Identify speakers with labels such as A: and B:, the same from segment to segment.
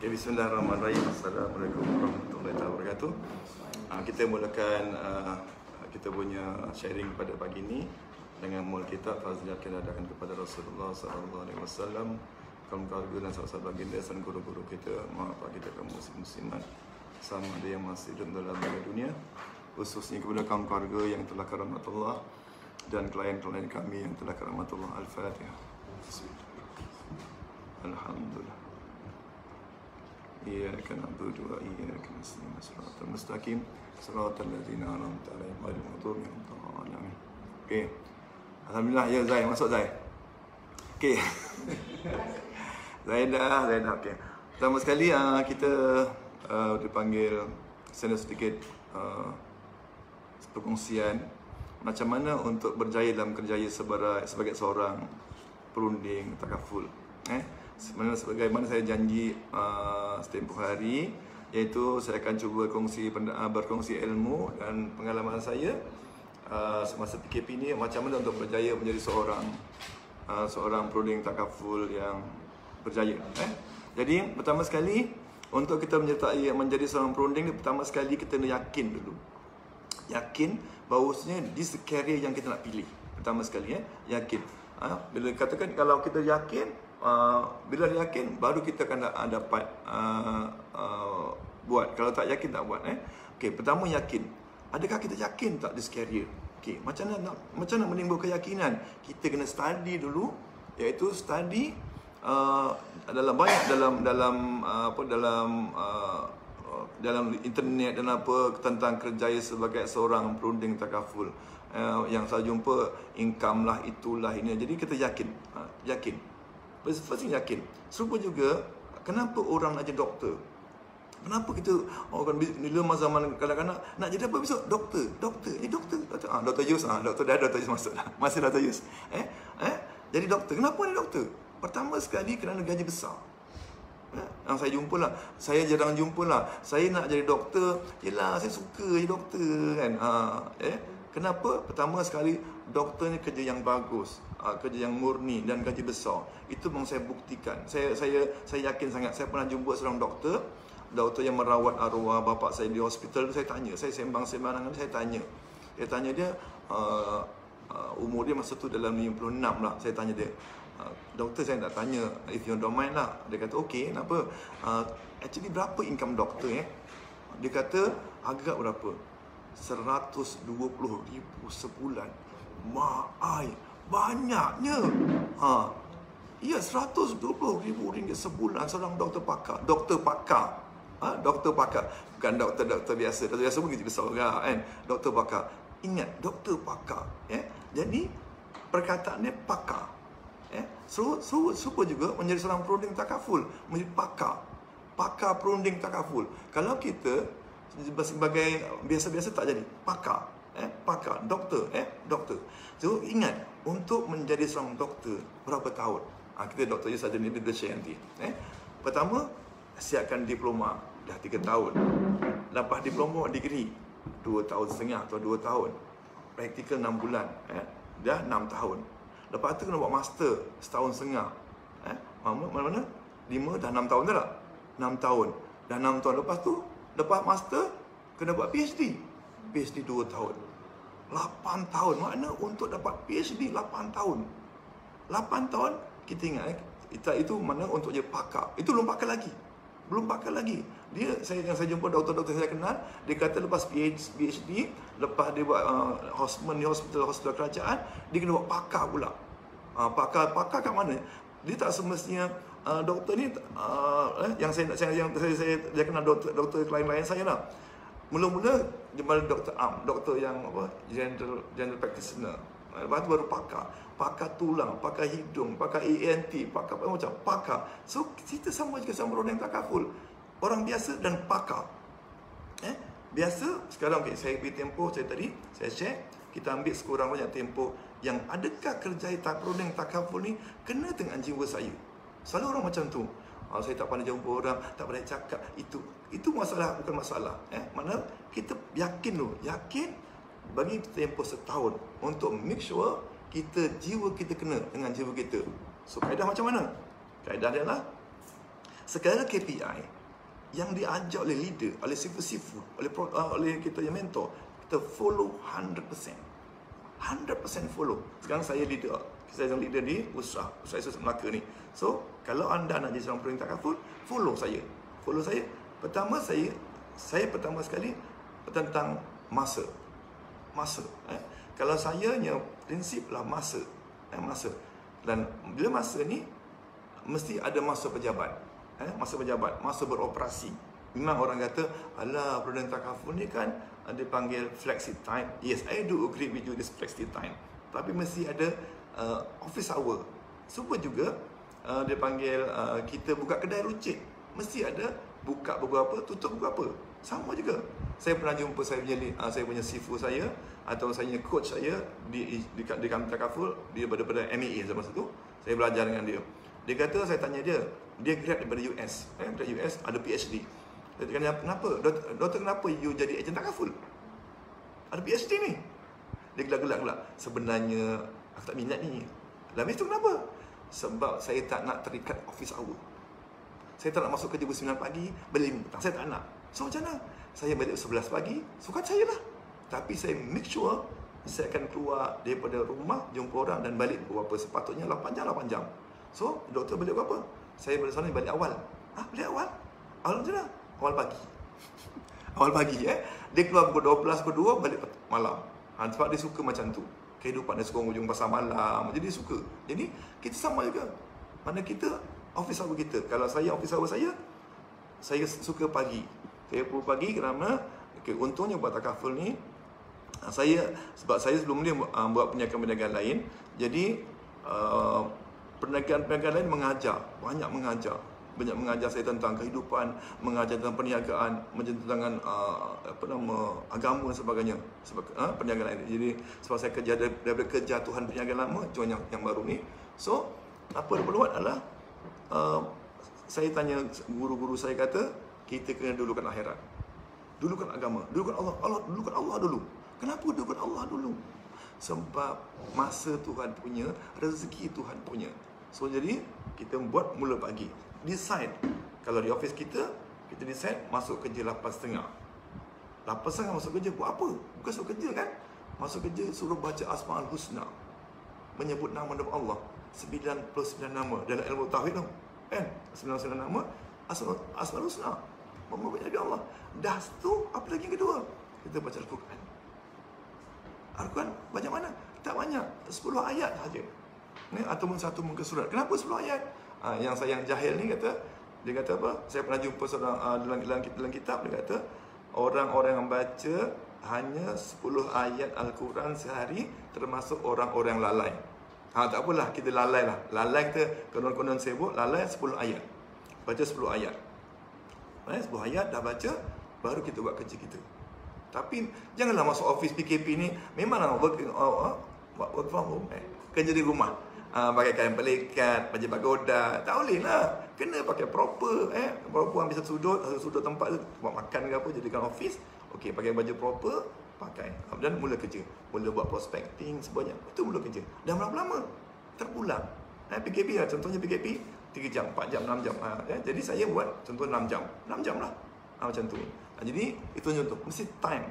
A: Okay, bismillahirrahmanirrahim. Assalamualaikum warahmatullahi wabarakatuh. Kita mulakan kita punya sharing pada pagi ini dengan mul kitab Faziliyah kita adakan kepada Rasulullah SAW, kaum keluarga dan sahabat baginda dan guru-guru kita, mak bapak kita kaum muslimat sama ada yang masih dalam dunia, khususnya kepada kaum keluarga yang telah karamatullah dan klien-klien kami yang telah karamatullah. Al-Fatihah. Alhamdulillah. Iyyaka na'budu wa iyyaka nasta'in. Shiratal mustaqim, shiratal ladzina an'amta 'alaihim ghairil maghdubi 'alaihim. Okey. Alhamdulillah, ya Zai, masuk Zai. Okey. Zaidah. Okey. Pertama sekali kita dipanggil senda sedikit perkongsian macam mana untuk berjaya dalam kerjaya sebagai seorang perunding takaful. Sebagaimana saya janji setempoh hari, iaitu saya akan cuba berkongsi ilmu dan pengalaman saya semasa PKP ini, macam mana untuk berjaya menjadi seorang perunding takaful yang berjaya. Jadi pertama sekali untuk kita menjadi seorang perunding, pertama sekali kita nak yakin dulu. Yakin bahawasanya this career yang kita nak pilih. Pertama sekali yakin. Bila katakan kalau kita yakin, bila yakin baru kita akan dapat buat. Kalau tak yakin tak buat. Okey, pertama yakin. Adakah kita yakin tak this career? Okey, macam mana menimbul keyakinan? Kita kena study dulu, iaitu study dalam internet dan apa tentang kerjaya sebagai seorang perunding takaful. Yang saya jumpa income lah, itulah ini. Jadi kita yakin. Pasti yakin. Serupa juga, kenapa orang nak jadi doktor? Kenapa kita orang bila zaman kanak-kanak nak jadi apa besok? Doktor. Doktor Yus, Dr. Yus masuk dah. Masih Dr. Yus. Jadi doktor. Kenapa ni doktor? Pertama sekali kerana gaji besar. Yang saya jumpa lah, saya jarang jumpa lah. Saya nak jadi doktor, yelah saya suka jadi doktor kan. Kenapa? Pertama sekali doktor ni kerja yang bagus, kerja yang murni dan gaji besar. Itu memang saya buktikan. Saya yakin sangat. Saya pernah jumpa seorang doktor yang merawat arwah bapa saya di hospital. Saya tanya, saya sembang-sembang dengan dia, saya tanya dia umur dia masa tu dalam 56 lah. Saya tanya dia, doktor saya nak tanya, if you don't mind lah. Dia kata okey, kenapa? Actually berapa income doktor Dia kata agak berapa? 120,000 sebulan. Banyaknya. Ya, 120,000 ringgit sebulan seorang doktor pakar. Doktor pakar. Bukan doktor biasa. Doktor biasa pun gaji besar juga kan. Doktor pakar. Ingat, doktor pakar. Jadi perkataannya pakar. Serupa juga menjadi seorang perunding takaful, menjadi pakar perunding takaful. Kalau kita sebagai biasa-biasa tak jadi pakar, doktor. So ingat, untuk menjadi seorang doktor berapa tahun? Kita doktor je saja ni, dia share nanti. Pertama, siapkan diploma dah 3 tahun. Lepas diploma, degree 2,5 tahun atau 2 tahun. Praktikal 6 bulan, dah 6 tahun. Lepas tu kena buat master setahun setengah. Mana-mana 5 dah 6 tahun tak? 6 tahun. Dah 6 tahun. Lepas tu, lepas master kena buat PhD. PhD 2 tahun. 8 tahun. Makna untuk dapat PhD 8 tahun. 8 tahun, kita ingat itu mana untuk je pakar. Itu belum pakar lagi. Yang saya jumpa doktor-doktor saya kenal, dia kata lepas PhD, lepas dia buat hospital kerajaan, dia kena buat pakar pula. Pakar kat mana? Dia tak semestinya doktor ni yang saya kenal doktor klien saya lah. Mula-mula dia malah doktor doktor yang general practitioner. Lepas tu baru pakar tulang, pakar hidung, pakar ENT, pakar macam pakar. So kita sama juga sama orang yang takaful. Orang biasa dan pakar. Biasa sekarang saya pergi tempoh saya share, kita ambil sekurang-kurangnya tempoh yang adakah kerjaya perunding takaful ni kena dengan jiwa saya. Selalu orang macam tu. Saya tak pandai jumpa orang, tak pandai cakap. Itu masalah, bukan masalah. Mana kita yakin dulu, bagi tempoh setahun untuk make sure jiwa kita kena dengan jiwa kita. So kaedah macam mana? Kaedah dia lah, Segala KPI yang diajar oleh leader, oleh sifu, oleh kita yang mentor, kita follow 100%. 100% follow. Sekarang saya leader di usaha Melaka ni. So, kalau anda nak jadi seorang perintah kaful, follow saya. Pertama saya pertama sekali tentang masa. Kalau saya punya prinsip lah masa. Dan bila masa ni mesti ada masa pejabat. Masa beroperasi. Memang orang kata, alah, perintah kaful ni kan dia panggil flexi time. Yes, I do agree with you this flexi time. Tapi mesti ada office hour. Super juga dia panggil kita buka kedai runcit. Mesti ada buka pukul apa, tutup pukul apa. Sama juga. Saya pernah jumpa saya punya sifu saya atau saya punya coach saya di kantor kaful, dia daripada MAA zaman itu. Saya belajar dengan dia. Dia kata, saya tanya dia grad daripada US. Daripada US, ada PhD. Dia tanya, kenapa? Doktor, kenapa you jadi ejen takaful? Ada PhD ni. Dia gelak-gelak. Sebenarnya, aku tak minat ni. Habis tu kenapa? Sebab saya tak nak terikat office hour. Saya tak nak masuk kerja 9 pagi, balik 5 petang. Saya tak nak. So macam mana? Saya balik 11 pagi, suka saya lah. Tapi saya make sure saya akan keluar daripada rumah, jumpa orang dan balik berapa sepatutnya 8 jam. So, doktor balik berapa? Saya balik sana balik awal. Balik awal? Awal macam mana? Awal pagi. Awal pagi Dia keluar pukul 12, pukul 2, balik malam. Sebab dia suka macam tu. Kehidupan dia suka hujung pasar malam. Jadi dia suka. Jadi kita sama juga. Mana kita, office hour kita. Kalau saya, office hour saya suka pagi. Saya perlu pagi kerana untungnya buat takaful ni, sebab saya sebelum ni buat perniagaan lain. Jadi perniagaan lain banyak mengajar saya tentang kehidupan, mengajar tentang perniagaan, tentang agama dan sebagainya. Sebab perniagaan lain. Jadi sebab saya kerja daripada kerja Tuhan perniagaan lama, join yang baru ni. So, apa yang perlu buat adalah saya tanya guru-guru saya, kata kita kena dulukan akhirat. Dulukan agama, dulukan Allah, dulukan Allah dulu. Kenapa dulukan Allah dulu? Sebab masa Tuhan punya, rezeki Tuhan punya. So jadi kita buat mula pagi. Decide. Kalau di office kita decide masuk kerja 8.30. 8.30 masuk kerja buat apa? Bukan masuk kerja kan? Masuk kerja suruh baca Asmaul Husna. Menyebut nama-nama Allah. 99 nama dalam ilmu tauhid tu. Kan? 99 nama Asmaul Husna. Memuji Nabi Allah. Dah tu apa lagi yang kedua? Kita baca Al-Quran. Al-Quran banyak mana? Tak banyak. 10 ayat saja. Ataupun satu muka surat. Kenapa 10 ayat? Yang saya yang jahil ni dia kata apa? Saya pernah jumpa seorang dalam kitab, dia kata orang-orang yang baca hanya 10 ayat Al-Quran sehari termasuk orang-orang lalai. Tak apalah, kita lalai lah. Lalai kita konon-konon sibuk, lalai 10 ayat. Baca 10 ayat. 10 ayat dah baca, baru kita buat kerja kita. Tapi janganlah masuk office PKP ni, memanglah work from home. Kerja di rumah. Pakai kain pelikat, baju pagoda, tak boleh lah. Kena pakai proper. Proper ambil satu sudut tempat tu, buat makan ke apa, jadikan office. Okey, pakai baju proper, pakai. Dan mula kerja. Mula buat prospecting, sebanyak. Itu mula kerja. Dah berapa-lama? Terpulang. PKP lah, contohnya PKP 3 jam, 4 jam, 6 jam. Jadi saya buat contoh 6 jam. 6 jam lah. Macam tu. Jadi itu contoh. Mesti time.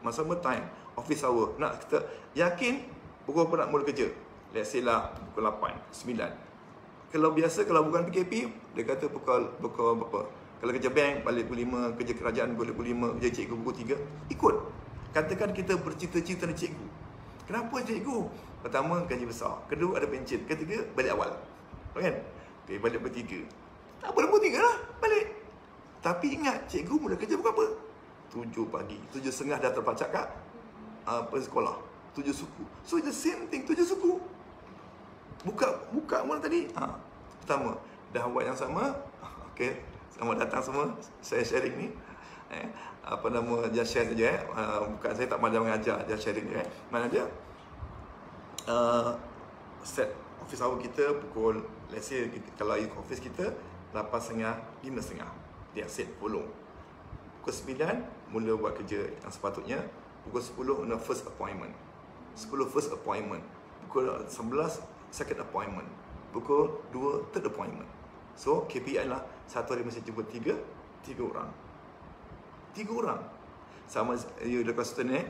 A: Masa time. Office hour. Nak kita yakin pukul apa nak mula kerja? Let's say lah pukul 8, 9. Kalau biasa, kalau bukan PKP, dia kata pukul berapa? Kalau kerja bank, balik pukul 5. Kerja kerajaan, balik pukul 5. Kerja cikgu pukul 3. Ikut. Katakan kita bercita-cita dengan cikgu. Kenapa cikgu? Pertama, gaji besar. Kedua, ada pencen. Ketiga, balik awal. Kan? Okay, balik pukul 3. Tak apa, pukul 3 lah. Balik. Tapi ingat, cikgu mula kerja pukul apa? 7 pagi. 7.30 dah terpacak kat sekolah. 7 suku. So, it's the same thing. 7 suku. Buka mana tadi? Pertama, dah buat yang sama. Okey, selamat datang semua. Saya sharing ni. Just share saja. Bukan, saya tak pandai mengajar, just sharing je. Mana dia? Set office hour kita pukul, let's say kalau office kita 8.30, 5.30. Dia set follow. Pukul 9 mula buat kerja yang sepatutnya. Pukul 10 first appointment. 10 first appointment. Pukul 11 second appointment. Pukul 2 third appointment. So KPI lah satu hari mesti jumpa tiga orang. Sama you dekat konsultan ni